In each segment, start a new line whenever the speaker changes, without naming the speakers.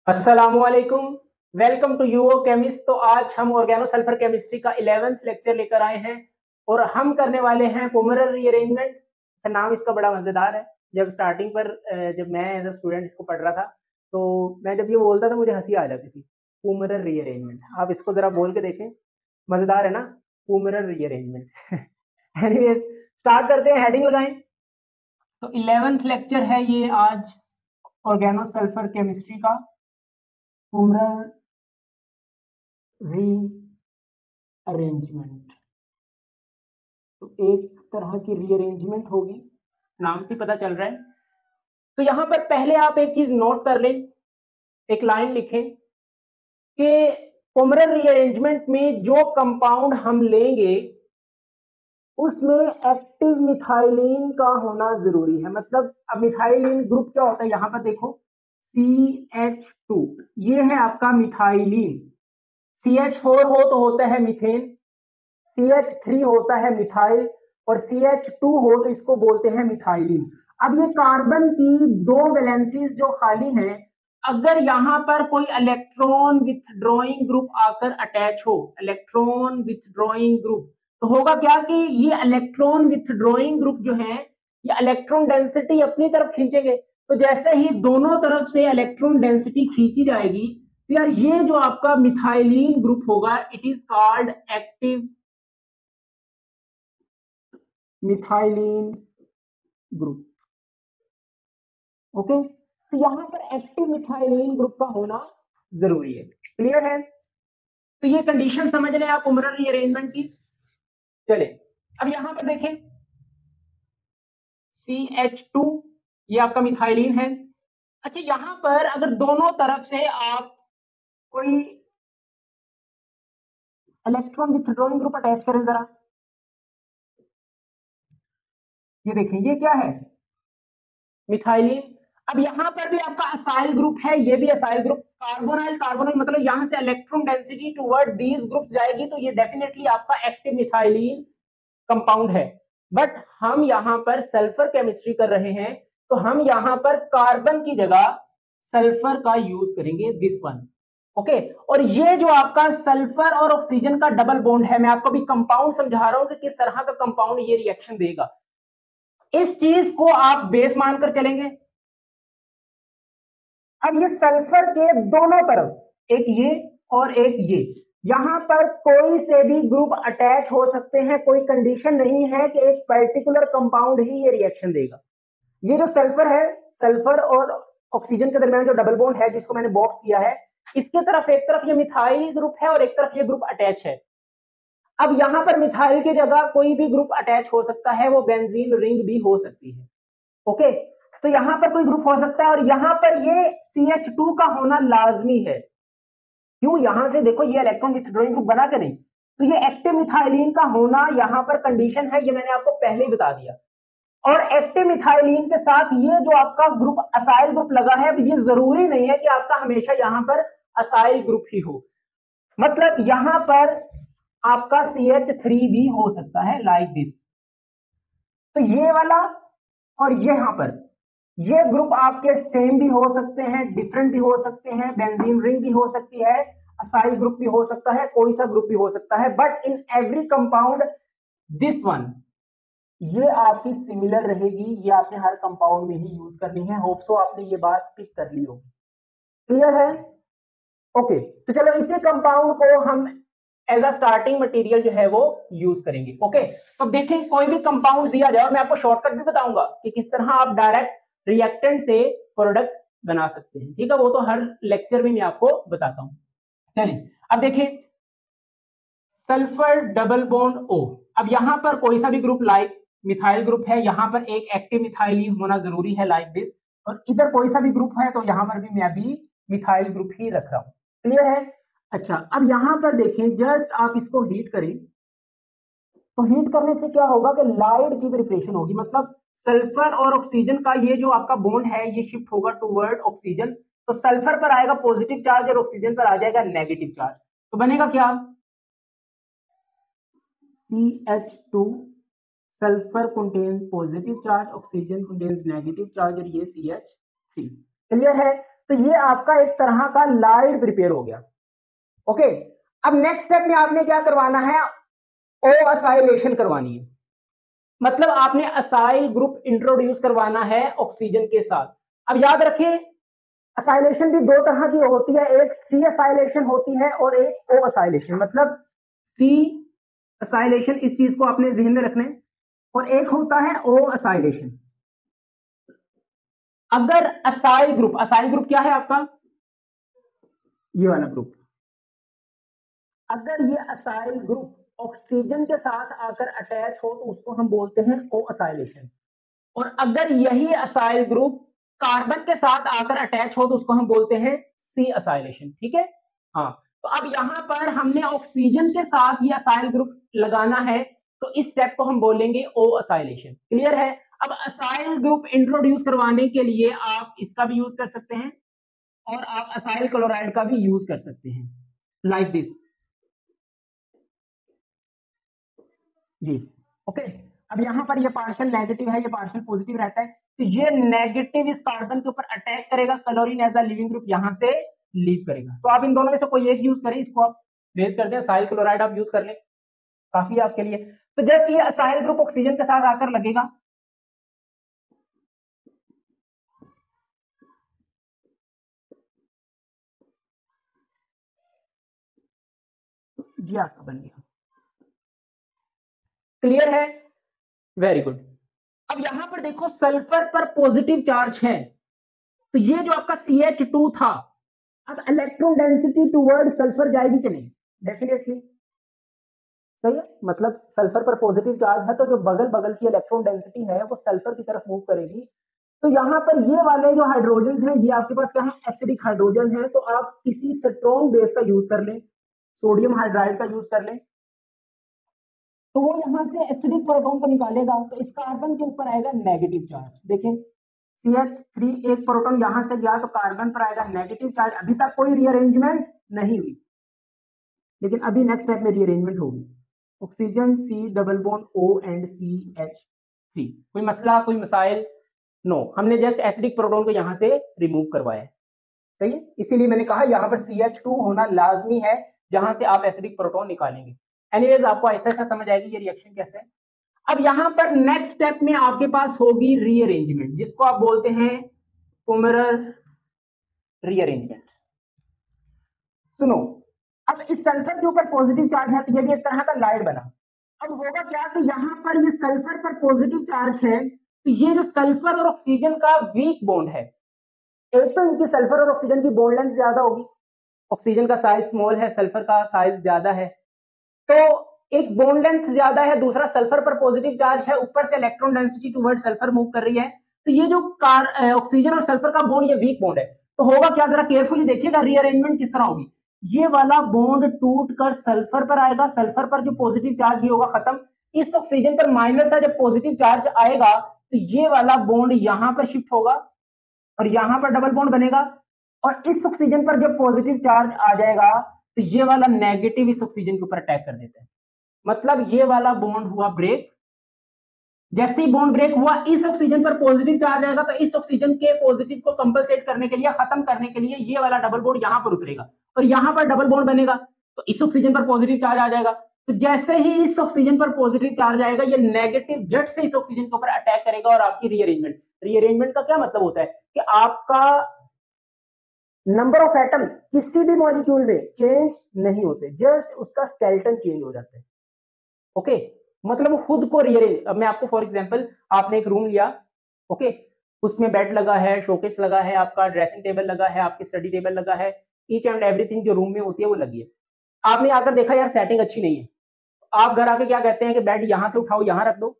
अस्सलामुअलैकुम। Welcome to U O chemist. तो आज हम ऑर्गेनो सल्फर केमिस्ट्री का 11th लेक्चर लेकर आए हैं और हम करने वाले हैं पोमरल रीअरेंजमेंट। नाम इसका बड़ा मजेदार है। जब स्टार्टिंग पर जब मैं एज अ स्टूडेंट इसको पढ़ रहा था तो मैं जब ये बोलता था मुझे हंसी आ जाती थी। पोमरल रीअरेंजमेंट, आप इसको जरा बोल के देखें, मजेदार है ना। पोमरल रीअरेंजमेंट। एनीवेज, स्टार्ट करते हैं, हेडिंग लगाएं। तो 11th लेक्चर है ये आज ऑर्गेनो सल्फर केमिस्ट्री का, पोमरल रीअरेंजमेंट। तो एक तरह की रीअरेंजमेंट होगी, नाम से पता चल रहा है। तो यहां पर पहले आप एक चीज नोट कर लें, एक लाइन लिखें कि पोमरल रीअरेंजमेंट में जो कंपाउंड हम लेंगे उसमें एक्टिव मिथाइलिन का होना जरूरी है। मतलब अब मिथाइलिन ग्रुप क्या होता है, यहां पर देखो CH2, ये है आपका मिथाइलिन। CH4 हो तो होता है मीथेन, CH3 होता है मिथाइल और CH2 हो तो इसको बोलते हैं मिथाइलिन। अब ये कार्बन की दो वैलेंसीज जो खाली हैं, अगर यहां पर कोई इलेक्ट्रॉन विथड्रॉइंग ग्रुप आकर अटैच हो, इलेक्ट्रॉन विथड्रॉइंग ग्रुप, तो होगा क्या कि ये इलेक्ट्रॉन विथड्रॉइंग ग्रुप जो है ये इलेक्ट्रॉन डेंसिटी अपनी तरफ खींचेंगे। तो जैसे ही दोनों तरफ से इलेक्ट्रॉन डेंसिटी खींची जाएगी तो यार ये जो आपका मिथाइलिन ग्रुप होगा it is called active methylene group. Okay, तो यहां पर एक्टिव मिथाइलिन ग्रुप का होना जरूरी है। क्लियर है? तो ये कंडीशन समझ लें आप पोमरल रीअरेंजमेंट की। चले, अब यहां पर देखें CH2, ये आपका मिथाइलिन है। अच्छा, यहां पर अगर दोनों तरफ से आप कोई इलेक्ट्रॉन विथड्रॉइंग ग्रुप अटैच करें जरा, ये देखें ये क्या है, मिथाइलिन। अब यहां पर भी आपका असाइल ग्रुप है, ये भी असाइल ग्रुप। कार्बोनाइल कार्बोनाइल मतलब यहां से electron density toward these groups जाएगी तो ये डेफिनेटली आपका एक्टिव मिथाइलिन कंपाउंड है। बट हम यहां पर सल्फर केमिस्ट्री कर रहे हैं तो हम यहां पर कार्बन की जगह सल्फर का यूज करेंगे, दिस वन। ओके, और ये जो आपका सल्फर और ऑक्सीजन का डबल बॉन्ड है, मैं आपको भी कंपाउंड समझा रहा हूं कि किस तरह का कंपाउंड ये रिएक्शन देगा। इस चीज को आप बेस मानकर चलेंगे। अब ये सल्फर के दोनों तरफ, एक ये और एक ये, यहां पर कोई से भी ग्रुप अटैच हो सकते हैं। कोई कंडीशन नहीं है कि एक पर्टिकुलर कंपाउंड ही ये रिएक्शन देगा। ये जो सल्फर है, सल्फर और ऑक्सीजन के दरमियान जो डबल बॉन्ड है जिसको मैंने बॉक्स किया है, इसके तरफ एक तरफ ये मिथाइल ग्रुप है और एक तरफ ये ग्रुप अटैच है। अब यहां पर मिथाइल की जगह कोई भी ग्रुप अटैच हो सकता है, वो बेंजीन रिंग भी हो सकती है। ओके, तो यहां पर कोई ग्रुप हो सकता है और यहां पर ये CH2 का होना लाजमी है। क्यों? यहां से देखो ये इलेक्ट्रॉन विथड्रॉइंग ग्रुप बना के नहीं, तो ये एक्टिव मिथाइलिन का होना यहां पर कंडीशन है, ये मैंने आपको पहले ही बता दिया। और एक्टिव मिथाइलिन के साथ ये जो आपका ग्रुप असाइल ग्रुप लगा है, ये जरूरी नहीं है कि आपका हमेशा यहां पर असाइल ग्रुप ही हो। मतलब यहां पर आपका CH3 भी हो सकता है, लाइक दिस। तो ये वाला और यहां पर ये ग्रुप आपके सेम भी हो सकते हैं, डिफरेंट भी हो सकते हैं, बेंजीन रिंग भी हो सकती है, असाइल ग्रुप भी हो सकता है, कोई सा ग्रुप भी हो सकता है। But in every compound this one, ये आपकी सिमिलर रहेगी, ये आपने हर कंपाउंड में ही यूज करनी है। होप सो आपने ये बात पिक कर ली होगी। क्लियर है? ओके, तो चलो इसी कंपाउंड को हम एज अ स्टार्टिंग मटेरियल जो है वो यूज करेंगे। ओके, तो देखें कोई भी कंपाउंड दिया जाए और मैं आपको शॉर्टकट भी बताऊंगा कि किस तरह आप डायरेक्ट रिएक्टेंट से प्रोडक्ट बना सकते हैं। ठीक है, वो तो हर लेक्चर में मैं आपको बताता हूं। चलिए अब देखें, सल्फर डबल बॉन्ड O। अब यहां पर कोई सा भी ग्रुप लाइक मिथाइल ग्रुप है, यहां पर एक एक्टिव मिथाइलिन होना जरूरी है, लाइक दिस। और इधर कोई सा भी ग्रुप है तो यहां पर भी मैं भी मिथाइल ग्रुप ही रख रहा हूं। क्लियर है? अच्छा, अब यहां पर देखें, जस्ट आप इसको हीट करें तो हीट करने से क्या होगा कि लाइट की प्रिपरेशन होगी। मतलब सल्फर और ऑक्सीजन का ये जो आपका बॉन्ड है ये शिफ्ट होगा टूवर्ड ऑक्सीजन। तो सल्फर पर आएगा पॉजिटिव चार्ज और ऑक्सीजन पर आ जाएगा नेगेटिव चार्ज। तो बनेगा क्या, CH2 sulphur contains positive charge, oxygen contains negative charge और ये CH3। क्लियर है? तो ये आपका एक तरह का लाइट प्रिपेयर हो गया। ओके, अब नेक्स्ट स्टेप में आपने क्या करवाना है, ओ असाइलेशन करवानी है। मतलब आपने असाइल ग्रुप इंट्रोड्यूस करवाना है ऑक्सीजन के साथ। अब याद रखें, असाइलेशन भी दो तरह की होती है, एक सी असाइलेशन होती है और एक ओ असाइलेशन। मतलब सी असाइलेशन, इस चीज को आपने जहन में रखना है, और एक होता है ओ असाइलेशन। अगर असाइल ग्रुप क्या है आपका, ये वाला ग्रुप, अगर ये असाइल ग्रुप ऑक्सीजन के साथ आकर अटैच हो तो उसको हम बोलते हैं ओ असाइलेशन, और अगर यही असाइल ग्रुप कार्बन के साथ आकर अटैच हो तो उसको हम बोलते हैं सी असाइलेशन। ठीक है, हाँ। तो अब यहां पर हमने ऑक्सीजन के साथ ये असाइल ग्रुप लगाना है, तो इस स्टेप को हम बोलेंगे ओ असाइलेशन। क्लियर है। अब असाइल ग्रुप इंट्रोड्यूस करवाने के लिए आप इसका भी यूज कर सकते हैं और आप असाइल क्लोराइड का भी यूज कर सकते हैं, लाइक दिस जी। ओके, अब यहां पर ये पार्शियल नेगेटिव है, ये पार्शियल पॉजिटिव रहता है, तो ये नेगेटिव इस कार्बन के ऊपर अटैक करेगा, chlorine as a leaving group यहां से लीव करेगा। तो आप इन दोनों में से कोई एक यूज करें, इसको आप बेस कर दें, असाइल क्लोराइड आप यूज कर लें, काफी है आपके लिए। तो जैसे ये असाइल ग्रुप ऑक्सीजन के साथ आकर लगेगा, जी आपका बन गया। क्लियर है, वेरी गुड। अब यहां पर देखो सल्फर पर पॉजिटिव चार्ज है, तो ये जो आपका CH2 था, अब इलेक्ट्रॉन डेंसिटी टुवर्ड सल्फर जाएगी कि नहीं, डेफिनेटली सही है। मतलब सल्फर पर पॉजिटिव चार्ज है तो जो बगल बगल की इलेक्ट्रॉन डेंसिटी है वो सल्फर की तरफ मूव करेगी। तो यहाँ पर ये वाले जो हाइड्रोजन हैं, ये आपके पास क्या है, एसिडिक हाइड्रोजन है, तो आप किसी स्ट्रॉन्ग बेस का यूज कर लें, सोडियम हाइड्राइड का यूज कर लें, तो वो यहाँ से एसिडिक प्रोटॉन को निकालेगा, तो इस कार्बन के ऊपर आएगा नेगेटिव चार्ज। देखें CH3 एक प्रोटॉन यहां से गया तो कार्बन पर आएगा नेगेटिव चार्ज। अभी तक कोई रीअरेंजमेंट नहीं हुई, लेकिन अभी नेक्स्ट स्टेप में रीअरेंजमेंट होगी। Oxygen C double bond O and CH3, कोई मसला कोई मसाइल नो, हमने जस्ट एसिडिक प्रोटॉन को यहां से रिमूव करवाया है, सही है। इसीलिए मैंने कहा यहां पर CH2 होना लाजमी है जहां से आप एसिडिक प्रोटॉन निकालेंगे। एनीवेज आपको ऐसा ऐसा समझ आएगी ये रिएक्शन कैसे है। अब यहां पर नेक्स्ट स्टेप में आपके पास होगी रीअरेंजमेंट, जिसको आप बोलते हैं कुमरर रीअरेंजमेंट। सुनो, अब इस सल्फर के ऊपर पॉजिटिव चार्ज है तो ये भी एक तरह का लाइट बना। अब होगा क्या कि यहाँ पर ये सल्फर पर पॉजिटिव चार्ज है, तो ये जो सल्फर और ऑक्सीजन का वीक बॉन्ड है, एक तो इनकी सल्फर और ऑक्सीजन की बॉन्ड लेंथ ज्यादा होगी, ऑक्सीजन का साइज स्मॉल है, सल्फर का साइज ज्यादा है, तो एक बॉन्ड लेंथ ज्यादा है, दूसरा सल्फर पर पॉजिटिव चार्ज है, ऊपर से electron density toward sulphur move कर रही है, तो ये जो ऑक्सीजन और सल्फर का बॉन्ड ये वीक बॉन्ड है। तो होगा क्या, जरा केयरफुली देखिएगा रीअरेंजमेंट किस तरह होगी। ये वाला बॉन्ड टूट कर सल्फर पर आएगा, सल्फर पर जो पॉजिटिव चार्ज ये होगा खत्म, इस ऑक्सीजन पर माइनस है, जब पॉजिटिव चार्ज आएगा तो ये वाला बॉन्ड यहां पर शिफ्ट होगा और यहां पर डबल बॉन्ड बनेगा, और इस ऑक्सीजन पर जब पॉजिटिव चार्ज आ जाएगा तो ये वाला नेगेटिव इस ऑक्सीजन के ऊपर अटैक कर देता है। मतलब ये वाला बॉन्ड हुआ ब्रेक, जैसे ही बॉन्ड ब्रेक हुआ इस ऑक्सीजन पर पॉजिटिव चार्ज आएगा, तो इस ऑक्सीजन के पॉजिटिव को कंपनसेट करने के लिए, खत्म करने के लिए ये वाला डबल बॉन्ड यहां पर उतरेगा और यहां पर डबल बॉन्ड बनेगा, तो इस ऑक्सीजन पर पॉजिटिव चार्ज आ जाएगा। तो जैसे ही इस ऑक्सीजन पर पॉजिटिव चार्ज आएगा, ये नेगेटिव जट से इस ऑक्सीजन के ऊपर अटैक करेगा और आपकी रीअरेंजमेंट का क्या मतलब होता है कि आपका नंबर ऑफ एटम्स किसी भी मॉलिक्यूल में चेंज नहीं होते, जस्ट उसका स्केलेटन चेंज हो जाता है। ओके, मतलब वो खुद को रीअरेंज। अब मैं आपको फॉर एग्जांपल, आपने एक रूम लिया, ओके, उसमें बेड लगा है, शोकेस लगा है, आपका ड्रेसिंग टेबल लगा है, आपकी स्टडी टेबल लगा है, ईच एंड एवरीथिंग जो रूम में होती है वो लगी है। आपने आकर देखा यार सेटिंग अच्छी नहीं है, आप घर आके क्या कहते हैं कि बेड यहां से उठाओ यहां रख दो,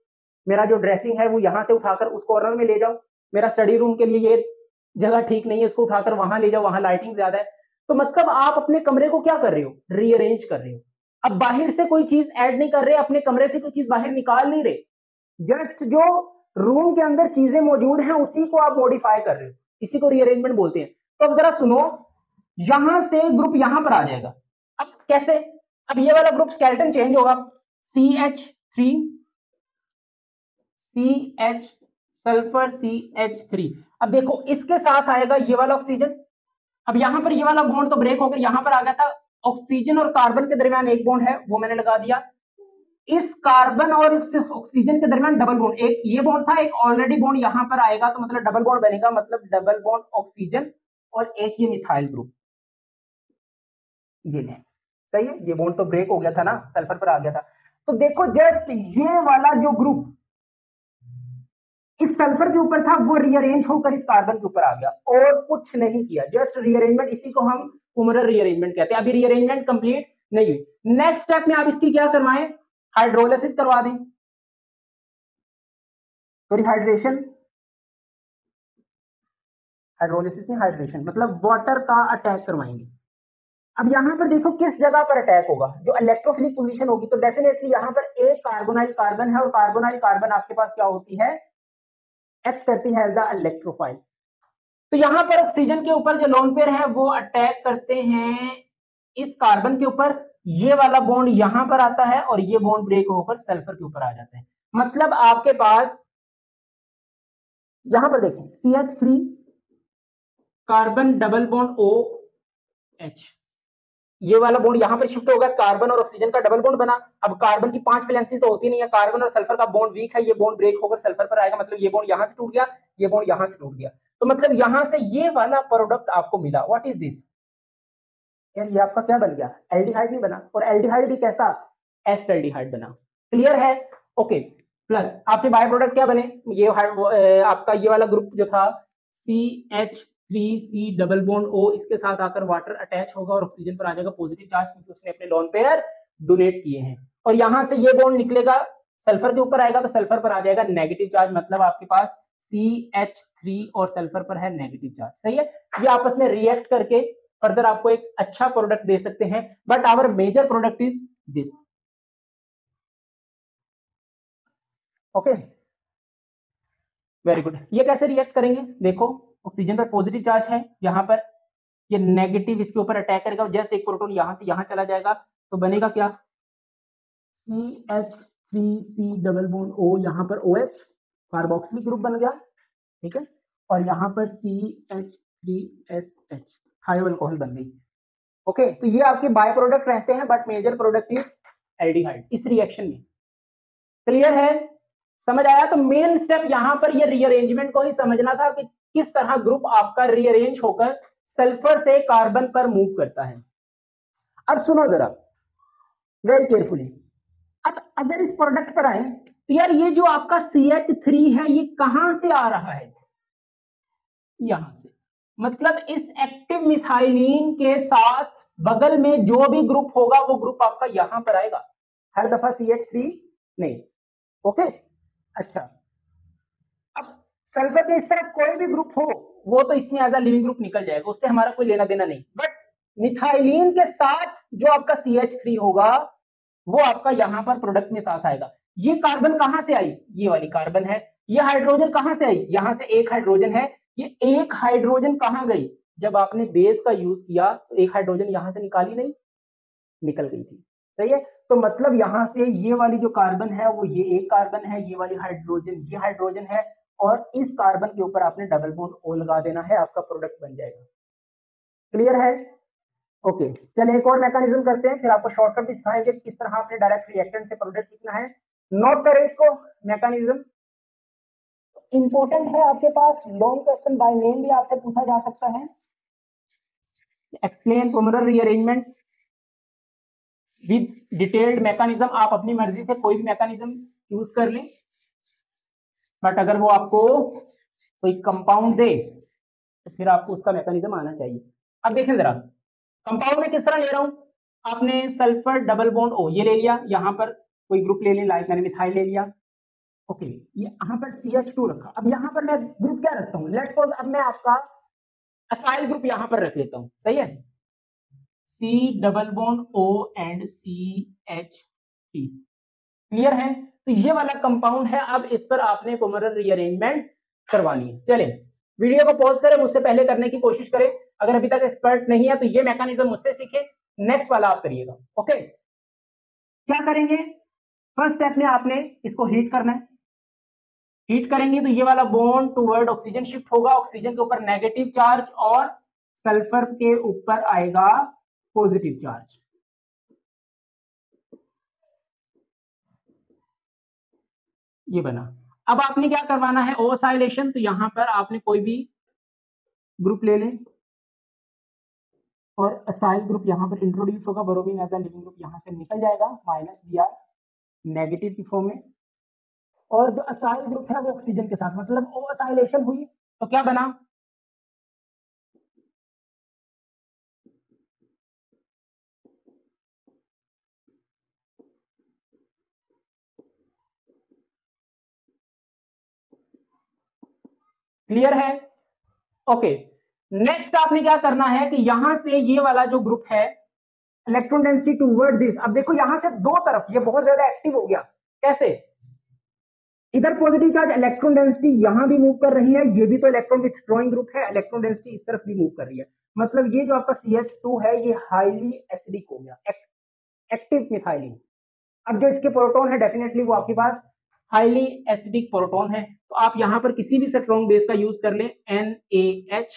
मेरा जो ड्रेसिंग है वो यहां से उठाकर उस कॉर्नर में ले जाओ, मेरा स्टडी रूम के लिए ये जगह ठीक नहीं है, इसको उठाकर वहां ले जाओ, वहां लाइटिंग ज्यादा है। तो मतलब आप अपने कमरे को क्या कर रहे हो, रीअरेंज कर रहे हो। अब बाहर से कोई चीज ऐड नहीं कर रहे, अपने कमरे से कोई चीज बाहर निकाल नहीं रहे, जस्ट जो रूम के अंदर चीजें मौजूद हैं उसी को आप मॉडिफाई कर रहे हो, इसी को रीअरेंजमेंट बोलते हैं। तो अब जरा सुनो, यहां से ग्रुप यहां पर आ जाएगा। अब कैसे, अब ये वाला ग्रुप स्केलेटन चेंज होगा, CH3 CH सल्फर CH3। अब देखो इसके साथ आएगा ये वाला ऑक्सीजन, अब यहाँ पर ये वाला बॉन्ड तो ब्रेक होकर यहाँ पर आ गया था, ऑक्सीजन और कार्बन के दरमियान एक बॉन्ड है वो मैंने लगा दिया, इस कार्बन और इस ऑक्सीजन के दरमियान डबल बॉन्ड, एक ये बॉन्ड था, एक ऑलरेडी बॉन्ड यहाँ पर आएगा तो मतलब डबल बॉन्ड बनेगा, मतलब डबल बॉन्ड ऑक्सीजन और एक ये मिथाइल ग्रुप, ये ले सही है, ये बॉन्ड तो ब्रेक हो गया था ना, सल्फर पर आ गया था। तो देखो जस्ट ये वाला जो ग्रुप इस सल्फर के ऊपर था वो रीअरेंज होकर इस कार्बन के ऊपर आ गया और कुछ नहीं किया, जस्ट रीअरेंजमेंट, इसी को हम कुमरर रीअरेंजमेंट कहते हैं। अभी रीअरेंजमेंट कंप्लीट नहीं हुई, नेक्स्ट स्टेप में आप इसकी क्या करवाएं, हाइड्रोलिसिस करवा दें, सॉरी हाइड्रेशन, हाइड्रोलिसिस में हाइड्रेशन मतलब वाटर का अटैक करवाएंगे। अब यहां पर देखो किस जगह पर अटैक होगा, जो इलेक्ट्रोफिलिक पोजीशन होगी, तो डेफिनेटली यहां पर एक कार्बोनाइल कार्बन है और कार्बोनाइल कार्बन आपके पास क्या होती है, एक्ट करती है एज अ इलेक्ट्रोफाइल। तो यहां पर ऑक्सीजन के ऊपर जो लोन पेयर है वो अटैक करते हैं इस कार्बन के ऊपर, ये वाला बॉन्ड यहां पर आता है और ये बॉन्ड ब्रेक होकर सल्फर के ऊपर आ जाता है। मतलब आपके पास यहां पर देखें CH3 carbon double bond OH, ये वाला बॉन्ड यहां पर शिफ्ट होगा, कार्बन और ऑक्सीजन का डबल बॉन्ड बना। अब कार्बन की 5 वैलेंसी तो होती नहीं है, कार्बन और सल्फर का बॉन्ड वीक है, ये बॉन्ड ब्रेक होकर सल्फर पर आएगा, मतलब ये बॉन्ड यहां से टूट गया, ये बॉन्ड यहां से टूट गया, तो मतलब यहां से ये वाला प्रोडक्ट आपको मिला। व्हाट इज दिस, यार ये आपका क्या बन गया, एल्डिहाइड नहीं बना, और एल्डिहाइड भी कैसा, एस्टल्डिहाइड बना। क्लियर है, ओके। प्लस आपके बाय प्रोडक्ट क्या बने, ये आपका ये वाला ग्रुप जो था CH3C डबल बॉन्ड O, इसके साथ आकर वाटर अटैच होगा और ऑक्सीजन पर आ जाएगा पॉजिटिव चार्ज, क्योंकि उसने अपने लोन पेयर डोनेट किए हैं, और यहां से ये बॉन्ड निकलेगा सल्फर के ऊपर आएगा तो सल्फर पर आ जाएगा नेगेटिव चार्ज, मतलब आपके पास CH3 और सल्फर पर है नेगेटिव चार्ज। सही है, ये आपस में रिएक्ट करके फर्दर आपको एक अच्छा प्रोडक्ट दे सकते हैं, but our major product is this. Okay, very good. ये कैसे रिएक्ट करेंगे, देखो ऑक्सीजन पर पॉजिटिव चार्ज है, यहाँ पर ये नेगेटिव इसके ऊपर अटैक करेगा, जस्ट एक प्रोटॉन यहां से यहां चला जाएगा, तो बनेगा क्या, CH3C डबल बॉन्ड O, यहाँ पर OH कार्बोक्सिलिक ग्रुप बन गया, ठीक है, और यहाँ पर CH3SH थायो अल्कोहल बन गई। ओके, तो ये आपके बाय प्रोडक्ट रहते हैं, but major product is aldehyde इस रिएक्शन में। क्लियर है, समझ आया। तो मेन स्टेप यहां पर ये रीअरेंजमेंट को ही समझना था कि किस तरह ग्रुप आपका रीअरेंज होकर सल्फर से कार्बन पर मूव करता है। अब सुनो जरा वेरी केयरफुली, अब अगर इस प्रोडक्ट पर आए तो यार ये जो आपका CH3 है ये कहां से आ रहा है, यहां से, मतलब इस एक्टिव मिथाइलिन के साथ बगल में जो भी ग्रुप होगा वो ग्रुप आपका यहां पर आएगा, हर दफा CH3 नहीं। ओके, अच्छा, अब सल्फर के इस तरफ कोई भी ग्रुप हो वो तो इसमें एज अ लिविंग ग्रुप निकल जाएगा, उससे हमारा कोई लेना देना नहीं, बट मिथाइलिन के साथ जो आपका CH3 होगा वो आपका यहां पर प्रोडक्ट में साथ आएगा। ये कार्बन कहां से आई, ये वाली कार्बन है, ये हाइड्रोजन कहां से आई, यहां से एक हाइड्रोजन है, ये एक हाइड्रोजन कहां गई, जब आपने बेस का यूज किया तो एक हाइड्रोजन यहां से निकाली नहीं, निकल गई थी। सही है, तो मतलब यहां से ये वाली जो कार्बन है वो ये एक कार्बन है, ये वाली हाइड्रोजन ये हाइड्रोजन है, और इस कार्बन के ऊपर आपने डबल बॉन्ड O लगा देना है, आपका प्रोडक्ट बन जाएगा। क्लियर है, ओके। चलिए एक और मैकेनिज्म करते हैं, फिर आपको शॉर्टकट भी सिखाएंगे किस तरह आपने डायरेक्ट रिएक्टेंट से प्रोडक्ट लिखना है। नोट करें इसको, मैकेनिज्म इंपॉर्टेंट है आपके पास, लॉन्ग क्वेश्चन बाय नेम भी आपसे पूछा जा सकता है। Explain polar rearrangement with detailed mechanism, आप अपनी मर्जी से कोई भी मैकेनिज्म यूज कर लें, बट अगर वो आपको कोई कंपाउंड दे तो फिर आपको उसका मैकेनिज्म आना चाहिए। अब देखें जरा कंपाउंड में किस तरह ले रहा हूं, आपने सल्फर डबल बॉन्ड O ये ले लिया, यहां पर कोई ग्रुप ले लें, लाइक मैंने मिथाइल ले लिया, ओके, ये यहां पर CH2 रखा। अब यहां पर मैं ग्रुप क्या रखता हूं, लेट्स सपोज अब मैं आपका असाइल ग्रुप यहां पर रख लेता हूं, सही है, C double bond O and CH3। Clear है, तो ये वाला कंपाउंड है, अब इस पर आपने पोलर रीअरेंजमेंट करवानी है। चले वीडियो को पॉज करें, मुझसे पहले करने की कोशिश करें, अगर अभी तक एक्सपर्ट नहीं है तो ये मैकेनिज्म मुझसे सीखे, नेक्स्ट वाला आप करिएगा। ओके, क्या करेंगे, फर्स्ट स्टेप में आपने इसको हीट करना है, हीट करेंगे तो ये वाला बॉन्ड टुवर्ड ऑक्सीजन शिफ्ट होगा, ऑक्सीजन के ऊपर नेगेटिव चार्ज और सल्फर के ऊपर आएगा पॉजिटिव चार्ज। ये बना। अब आपने क्या करवाना है, ओसाइलेशन, तो यहां पर आपने कोई भी ग्रुप ले लें और असाइल ग्रुप यहां पर इंट्रोड्यूस होगा, बोरोमीन एज अ लिविंग ग्रुप यहां से निकल जाएगा -Br नेगेटिव की फॉर्म में, और जो असाइल ग्रुप है वो ऑक्सीजन के साथ, मतलब ओसाइलेशन हुई तो क्या बना, क्लियर है? ओके, नेक्स्ट आपने क्या करना है कि यहां से ये वाला जो ग्रुप है इलेक्ट्रॉन डेंसिटी टूवर्ड दिस, अब देखो यहां से दो तरफ ये बहुत ज्यादा एक्टिव हो गया, कैसे, इधर पॉजिटिव चार्ज इलेक्ट्रॉन डेंसिटी यहां भी मूव कर रही है, ये भी तो इलेक्ट्रॉन विथड्रॉइंग ग्रुप है, इलेक्ट्रॉन डेंसिटी इस तरफ भी मूव कर रही है, मतलब ये जो आपका CH2 है ये हाईली एसिडिक हो गया, एक्टिव मिथाइलिन। अब जो इसके प्रोटॉन है डेफिनेटली वो आपके पास हाईली एसिडिक प्रोटॉन है, तो आप यहां पर किसी भी स्ट्रॉन्ग बेस का यूज कर ले, NaH,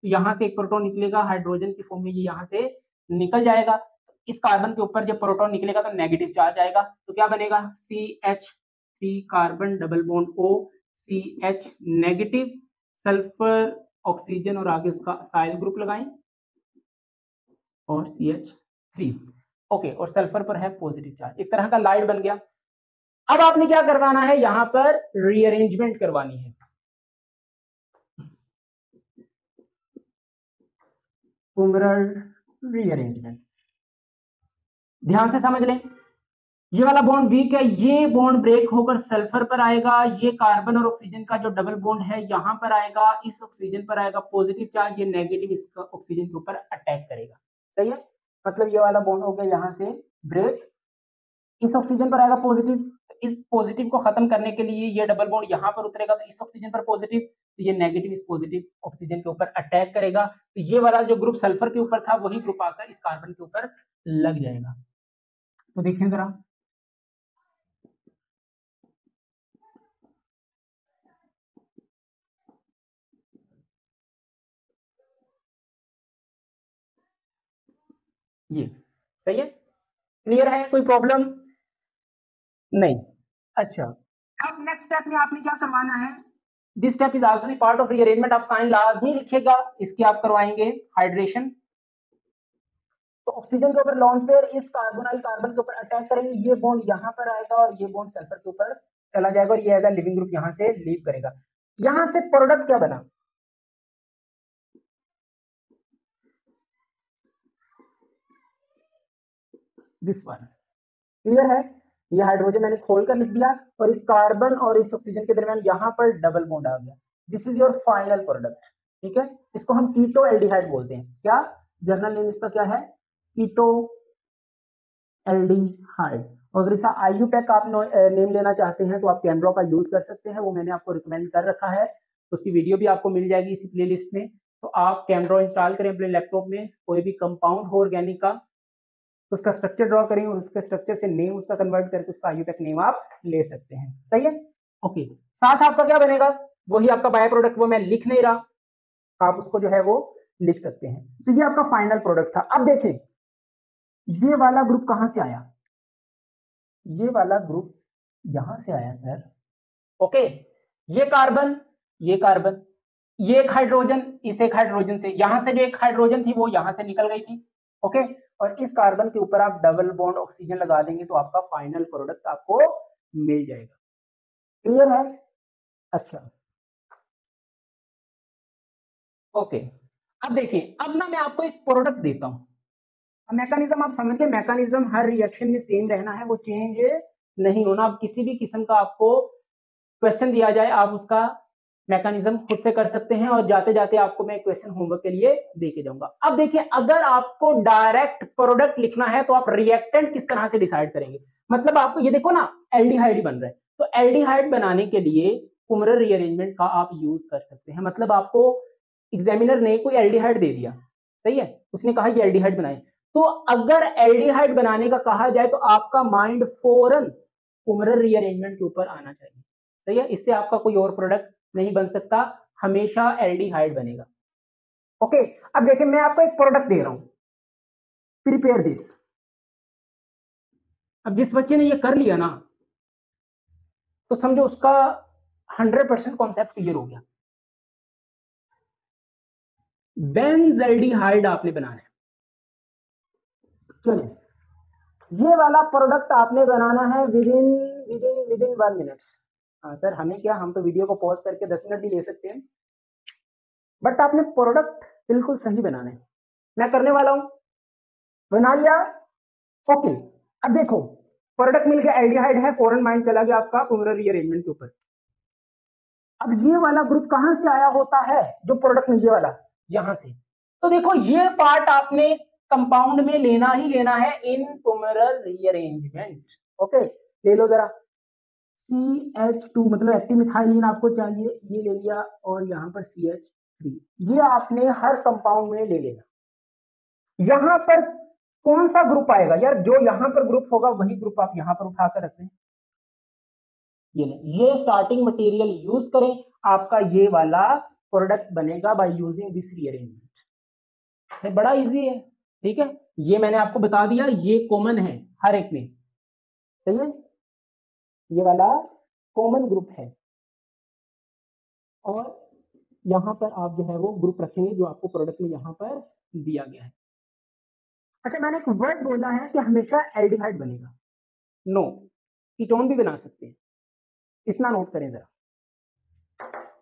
तो यहां से एक प्रोटॉन निकलेगा हाइड्रोजन की फॉर्म में, ये यहां से निकल जाएगा, इस कार्बन के ऊपर जब प्रोटॉन निकलेगा तो नेगेटिव चार्ज आएगा, तो क्या बनेगा, CH3 carbon double bond O, CH negative, sulphur oxygen और आगे उसका असाइल ग्रुप लगाएं और CH3, ओके, और सल्फर पर है पॉजिटिव चार्ज, एक तरह का लाइट बन गया। अब आपने क्या करवाना है, यहां पर रीअरेंजमेंट करवानी है, कुमरल रीअरेंजमेंट, ध्यान से समझ लें, ये वाला बॉन्ड वीक है, ये बॉन्ड ब्रेक होकर सल्फर पर आएगा, ये कार्बन और ऑक्सीजन का जो डबल बॉन्ड है यहां पर आएगा, इस ऑक्सीजन पर आएगा पॉजिटिव चार्ज, ये नेगेटिव इसका ऑक्सीजन के ऊपर अटैक करेगा, सही है, मतलब ये वाला बॉन्ड हो गया यहां से ब्रेक, इस ऑक्सीजन पर आएगा पॉजिटिव, इस पॉजिटिव को खत्म करने के लिए ये डबल बॉन्ड यहां पर उतरेगा, तो इस ऑक्सीजन पर पॉजिटिव, तो ये नेगेटिव इस पॉजिटिव ऑक्सीजन के ऊपर अटैक करेगा, तो ये वाला जो ग्रुप सल्फर के ऊपर था वही ग्रुप आकर इस कार्बन के ऊपर लग जाएगा। तो देखें जरा, ये सही है, क्लियर है, कोई प्रॉब्लम नहीं? अच्छा, अब नेक्स्ट स्टेप में आपने क्या करवाना है, this step is also part of rearrangement, आप साइन लाजमी लिखिएगा, इसकी आप करवाएंगे हाइड्रेशन, तो ऑक्सीजन के ऊपर लॉन्ग पेयर इस कार्बोनाइल कार्बन के ऊपर अटैक करेंगे, ये बॉन्ड यहां पर आएगा और ये बॉन्ड सल्फर के ऊपर चला जाएगा और ये एज अ लिविंग ग्रुप यहां से लीव करेगा, यहां से प्रोडक्ट क्या बना, दिस वन, क्लियर है, ये हाइड्रोजन मैंने खोल कर लिख दिया और इस कार्बन और इस ऑक्सीजन के दरमियान यहां पर डबल बॉन्ड आ गया, this is your final product, ठीक है, इसको हम कीटो एल्डिहाइड बोलते हैं, क्या जर्नल नेम इसका क्या है, कीटो एल्डिहाइड, और अगर इसका IUPAC आप नेम लेना चाहते हैं तो आप कैमरा का यूज कर सकते हैं, वो मैंने आपको रिकमेंड कर रखा है, उसकी वीडियो भी आपको मिल जाएगी इसी प्लेलिस्ट में, तो आप कैमरा इंस्टॉल करें अपने लैपटॉप में, कोई भी कंपाउंड हो ऑर्गेनिक का, उसका स्ट्रक्चर ड्रॉ करें और उसके स्ट्रक्चर से नेम उसका कन्वर्ट करके उसका IUPAC नेम आप ले सकते हैं, सही है, ओके, साथ आपका क्या बनेगा, वही आपका बाय प्रोडक्ट, वो मैं लिख नहीं रहा, आप उसको जो है वो लिख सकते हैं, तो ये आपका फाइनल प्रोडक्ट था। अब देखें ये वाला ग्रुप कहां से आया, ये वाला ग्रुप यहां से आया सर, ओके, ये कार्बन, ये कार्बन, ये एक हाइड्रोजन, इस एक हाइड्रोजन से, यहां से जो एक हाइड्रोजन थी वो यहां से निकल गई थी, ओके, और इस कार्बन के ऊपर आप डबल बॉन्ड ऑक्सीजन लगा देंगे तो आपका फाइनल प्रोडक्ट आपको मिल जाएगा, क्लियर है? अच्छा, ओके, अब देखिए, अब ना मैं आपको एक प्रोडक्ट देता हूं, मैकेनिज्म आप समझ के, मैकेनिज्म हर रिएक्शन में सेम रहना है, वो चेंज नहीं होना, अब किसी भी किस्म का आपको क्वेश्चन दिया जाए आप उसका मैकेनिज्म खुद से कर सकते हैं, और जाते जाते आपको मैं क्वेश्चन होमवर्क के लिए दे के जाऊंगा। अब देखिए, अगर आपको डायरेक्ट प्रोडक्ट लिखना है तो आप रिएक्टेंट किस तरह से डिसाइड करेंगे, मतलब आपको ये देखो ना एल्डिहाइड बन रहा है, तो एल्डिहाइड बनाने के लिए कुमरल रीअरेंजमेंट का आप यूज कर सकते हैं, मतलब आपको एग्जामिनर ने कोई एल्डिहाइड दे दिया, सही है, उसने कहा ये एल्डिहाइड बनाए, तो अगर एल्डिहाइड बनाने का कहा जाए तो आपका माइंड फौरन कुमरल रीअरेंजमेंट के ऊपर आना चाहिए, सही है, इससे आपका कोई और प्रोडक्ट नहीं बन सकता, हमेशा एल्डिहाइड बनेगा, ओके, अब देखिए मैं आपको एक प्रोडक्ट दे रहा हूं, प्रिपेयर दिस। अब जिस बच्चे ने ये कर लिया ना, तो समझो उसका 100% कॉन्सेप्ट क्लियर हो गया। बेंजल्डिहाइड आपने बनाना है। चलिए, ये वाला प्रोडक्ट आपने बनाना है विदिन विदिन विदिन 1 मिनट। हाँ सर, हमें क्या, हम तो वीडियो को पॉज करके 10 मिनट भी ले सकते हैं, बट आपने प्रोडक्ट बिल्कुल सही बनाना है। मैं करने वाला हूं, बना लिया। ओके, अब देखो प्रोडक्ट मिल गया, एल्डिहाइड है, फॉरेन माइंड चला गया आपका पुनर रीअरेंजमेंट के ऊपर। अब ये वाला ग्रुप कहां से आया होता है, जो प्रोडक्ट में ये वाला यहां से। तो देखो ये पार्ट आपने कंपाउंड में लेना ही लेना है इन पुनर रीअरेंजमेंट। ओके, ले लो जरा, CH2 मतलब एक्टिव मिथाइलिन आपको चाहिए, ये ले लिया, और यहाँ पर CH3, ये आपने हर कंपाउंड में ले लेना। यहां पर कौन सा ग्रुप आएगा यार, जो यहां पर ग्रुप होगा वही ग्रुप आप यहां पर उठाकर रख दें। ये स्टार्टिंग मटेरियल यूज करें, आपका ये वाला प्रोडक्ट बनेगा बाय यूजिंग दिस रीअरेंजमेंट। बड़ा इजी है, ठीक है, ये मैंने आपको बता दिया, ये कॉमन है हर एक में, सही है, ये वाला कॉमन ग्रुप है। और यहां पर आप जो है वो ग्रुप रखेंगे जो आपको प्रोडक्ट में यहां पर दिया गया है। अच्छा, मैंने एक वर्ड बोला है कि हमेशा एल्डिहाइड बनेगा, नो, कीटोन भी बना सकते हैं, इतना नोट करें जरा।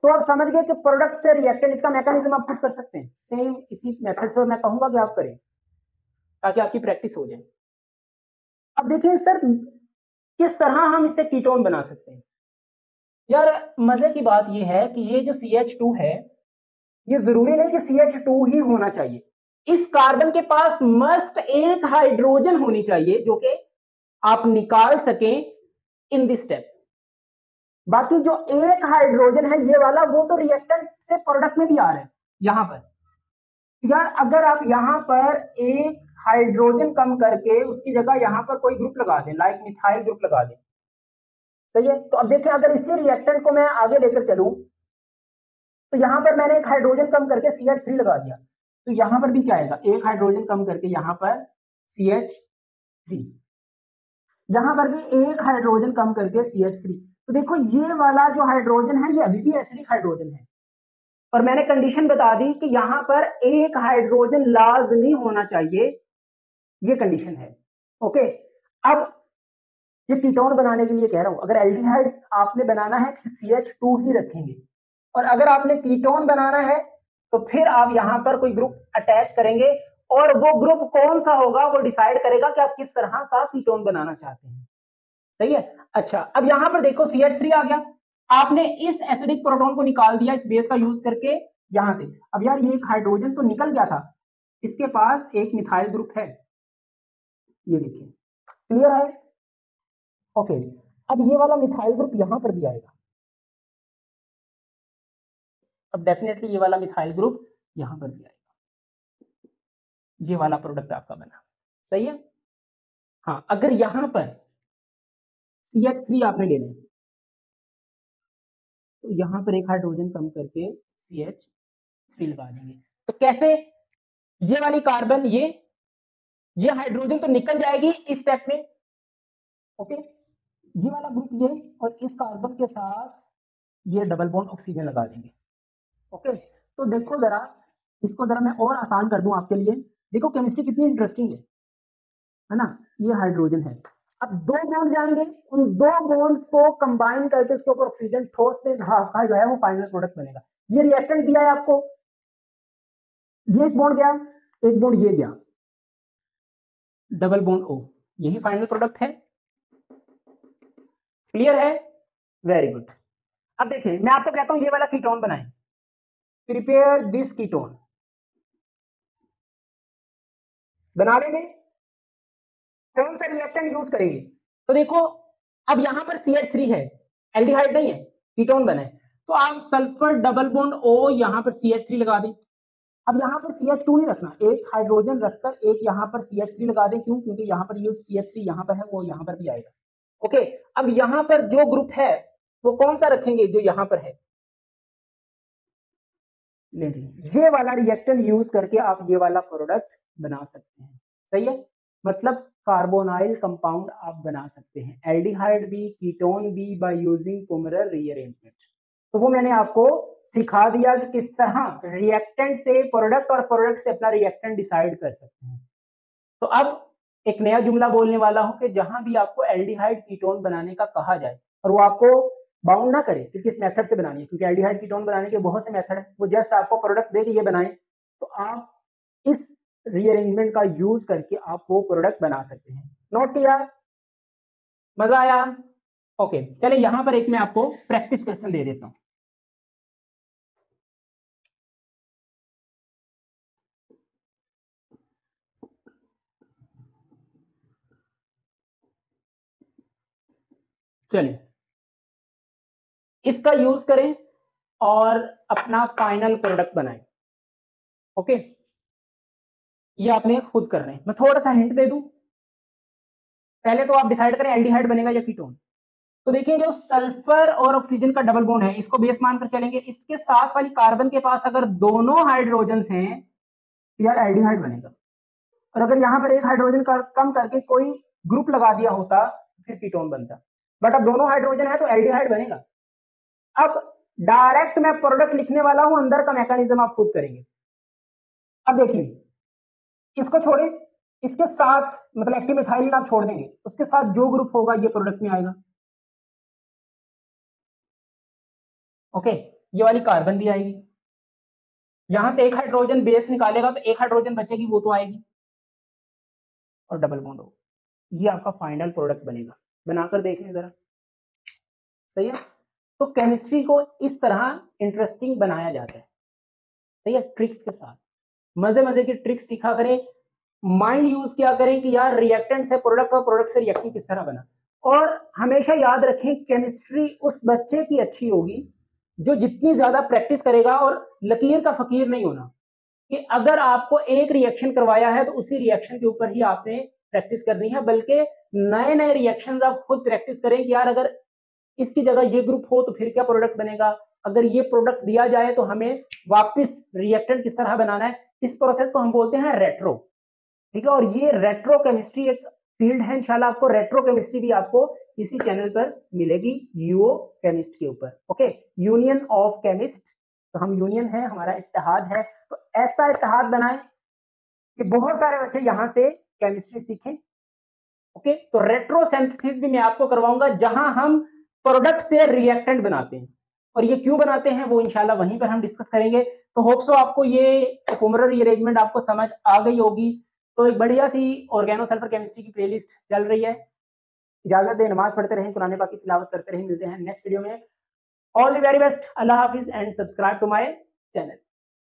तो आप समझ गए कि प्रोडक्ट से रिएक्टेंट, इसका मैकेनिज्म आप खुद कर सकते हैं, सेम इसी मेथड से मैं कहूंगा कि आप करें ताकि आपकी प्रैक्टिस हो जाए। अब देखिए सर, किस तरह हम इससे कीटोन बना सकते हैं। यार मजे की बात यह है कि ये जो CH2 है, ये जरूरी नहीं कि CH2 ही होना चाहिए, इस कार्बन के पास मस्ट एक हाइड्रोजन होनी चाहिए जो कि आप निकाल सकें इन दिस स्टेप। बाकी जो एक हाइड्रोजन है ये वाला, वो तो रिएक्टेंट से प्रोडक्ट में भी आ रहा है यहां पर। यार अगर आप यहां पर एक हाइड्रोजन कम करके उसकी जगह यहां पर कोई ग्रुप लगा दें, लाइक मिथाइल ग्रुप लगा दें, सही है। तो अब देखिए, अगर इसी रिएक्टेंट को मैं आगे लेकर चलूं, तो यहां पर मैंने एक हाइड्रोजन कम करके CH3 लगा दिया, तो यहां पर भी क्या आएगा, एक हाइड्रोजन कम करके यहां पर CH3, यहां पर भी एक हाइड्रोजन कम करके CH3। तो देखो ये वाला जो हाइड्रोजन है ये अभी भी एसिडिक हाइड्रोजन है, और मैंने कंडीशन बता दी कि यहां पर एक हाइड्रोजन लाजमी होना चाहिए, ये कंडीशन है। ओके, अब ये कीटोन बनाने के लिए कह रहा हूं, अगर एल्डिहाइड आपने बनाना है तो CH2 ही रखेंगे, और अगर आपने कीटोन बनाना है तो फिर आप यहां पर कोई ग्रुप अटैच करेंगे, और वो ग्रुप कौन सा होगा वो डिसाइड करेगा कि आप किस तरह का कीटोन बनाना चाहते हैं, सही है। अच्छा, अब यहां पर देखो CH3 आ गया, आपने इस एसिडिक प्रोटॉन को निकाल दिया इस बेस का यूज करके यहां से। अब यार ये एक हाइड्रोजन तो निकल गया था, इसके पास एक मिथाइल ग्रुप है, ये देखिए, क्लियर है। ओके, अब ये वाला मिथाइल ग्रुप यहां पर भी आएगा, अब डेफिनेटली ये वाला मिथाइल ग्रुप यहां पर भी आएगा, ये वाला प्रोडक्ट आपका बना, सही है। हाँ, अगर यहां पर CH3 आपने लेना है तो यहां पर एक हाइड्रोजन कम करके CH3 लगा देंगे। तो कैसे, ये वाली कार्बन, ये हाइड्रोजन तो निकल जाएगी इस स्टेप में, ओके, ये वाला ग्रुप ये, और इस कार्बन के साथ ये डबल बॉन्ड ऑक्सीजन लगा देंगे। ओके, तो देखो जरा, इसको जरा मैं और आसान कर दूं आपके लिए, देखो केमिस्ट्री कितनी इंटरेस्टिंग है ना। ये हाइड्रोजन है, अब दो बॉन्ड जाएंगे, उन दो बॉन्ड्स को कंबाइन करके इसके ऊपर ऑक्सीजन ठोस से का जो है वो फाइनल प्रोडक्ट बनेगा। ये रिएक्टेंट दिया है आपको, ये एक बॉन्ड गया, एक बॉन्ड ये गया, डबल बॉन्ड O, यही फाइनल प्रोडक्ट है, क्लियर है, वेरी गुड। अब देखिए मैं आपको कहता हूं ये वाला कीटोन बनाएं, प्रिपेयर दिस कीटोन, बना लेंगे, कौन सा रिएक्टेंट यूज करेंगे। तो देखो अब यहां पर CH3 है, एल्डिहाइड नहीं है, कीटोन बना है, तो आप सल्फर डबल बॉन्ड O यहां पर CH3 लगा दें। अब यहां पर CH2 नहीं रखना, एक हाइड्रोजन रखकर एक यहां पर CH3 लगा दें, क्यों, क्योंकि यहां पर ये CH3 यहां पर है, वो यहां पर भी आएगा। ओके, अब यहां पर जो ग्रुप है वो कौन सा रखेंगे, जो यहां पर है, ले जी, ये वाला रिएक्टेंट यूज करके आप ये वाला प्रोडक्ट बना सकते हैं। सही है, मतलब कार्बोनाइल कंपाउंड आप बना सकते हैं, एल्डिहाइड भी, कीटोन भी, बाय यूजिंग पोमरर रीअरेंजमेंट। तो वो मैंने आपको सिखा दिया कि किस तरह रिएक्टेंट से प्रोडक्ट और प्रोडक्ट से अपना रिएक्टेंट डिसाइड कर सकते हैं। तो अब एक नया जुमला बोलने वाला हूं कि जहां भी आपको एल्डिहाइड कीटोन बनाने का कहा जाए और वो आपको बाउंड ना करे कि किस मेथड से बनानी है, क्योंकि एल्डिहाइड कीटोन बनाने के बहुत से मेथड है, वो जस्ट आपको प्रोडक्ट दे के ये बनाए, तो आप इस रीअरेंजमेंट का यूज करके आप वो प्रोडक्ट बना सकते हैं। नोट किया? मजा आया? ओके, चलिए यहां पर एक मैं आपको प्रैक्टिस क्वेश्चन दे देता हूं। चलिए इसका यूज करें और अपना फाइनल प्रोडक्ट बनाएं। ओके, ये आपने खुद करना है। मैं थोड़ा सा हिंट दे दूं, पहले तो आप डिसाइड करें एल्डिहाइड बनेगा या कीटोन। तो देखिए जो सल्फर और ऑक्सीजन का डबल बॉन्ड है, इसको बेस मानकर चलेंगे, इसके साथ वाली कार्बन के पास अगर दोनों हाइड्रोजन हैं तो यार एल्डिहाइड बनेगा। और अगर यहाँ पर एक हाइड्रोजन कम करके कोई ग्रुप लगा दिया होता फिर कीटोन बनता, बट अब दोनों हाइड्रोजन है तो एल्डिहाइड बनेगा। अब डायरेक्ट मैं प्रोडक्ट लिखने वाला हूं, अंदर का मैकेनिज्म आप खुद करेंगे। अब देखिए इसको छोड़े, इसके साथ मतलब एक्टिव मिथाइल आप छोड़ देंगे, उसके साथ जो ग्रुप होगा ये प्रोडक्ट में आएगा। ओके, ये वाली कार्बन भी आएगी, यहां से एक हाइड्रोजन बेस निकालेगा तो एक हाइड्रोजन बचेगी, वो तो आएगी और डबल बॉन्ड होगा। ये आपका फाइनल प्रोडक्ट बनेगा। बनाकर देखें जरा, सही है? तो केमिस्ट्री को इस तरह इंटरेस्टिंग बनाया जाता है, सही है, ट्रिक्स के साथ। मजे मजे की ट्रिक्स सीखा करें, माइंड यूज किया करें कि यार रिएक्टेंट से प्रोडक्ट और प्रोडक्ट से रिएक्टेंट किस तरह बना। और हमेशा याद रखें केमिस्ट्री उस बच्चे की अच्छी होगी जो जितनी ज्यादा प्रैक्टिस करेगा, और लकीर का फकीर नहीं होना कि अगर आपको एक रिएक्शन करवाया है तो उसी रिएक्शन के ऊपर ही आपने प्रैक्टिस करनी है, बल्कि नए नए रिएक्शन आप खुद प्रैक्टिस करें कि यार अगर इसकी जगह ये ग्रुप हो तो फिर क्या प्रोडक्ट बनेगा, अगर ये प्रोडक्ट दिया जाए तो हमें वापस रिएक्टेंट किस तरह बनाना है। इस प्रोसेस को हम बोलते हैं रेट्रो, ठीक है। और ये रेट्रो केमिस्ट्री एक फील्ड है, इंशाल्लाह आपको रेट्रो केमिस्ट्री भी आपको इसी चैनल पर मिलेगी, यूओ केमिस्ट के ऊपर। ओके, यूनियन ऑफ केमिस्ट, तो हम यूनियन है, हमारा इत्तेहाद है, तो ऐसा इत्तेहाद बनाएं कि बहुत सारे बच्चे यहां से केमिस्ट्री सीखें। ओके, तो रेट्रो सिंथेसिस भी मैं आपको करवाऊंगा जहां हम प्रोडक्ट से रिएक्टेंट बनाते हैं, और ये क्यों बनाते हैं वो इंशाल्लाह वहीं पर हम डिस्कस करेंगे। तो होप सो आपको ये पोमरर रीअरेंजमेंट आपको समझ आ गई होगी। तो एक बढ़िया सी ऑर्गेनो सल्फर केमिस्ट्री की प्लेलिस्ट चल रही है। इजाजत दें, नमाज पढ़ते रहें, कुरान पाक की तिलावत करते रहें। मिलते हैं नेक्स्ट वीडियो में। ऑल द वेरी बेस्ट, अल्लाह हाफिज and subscribe to my channel.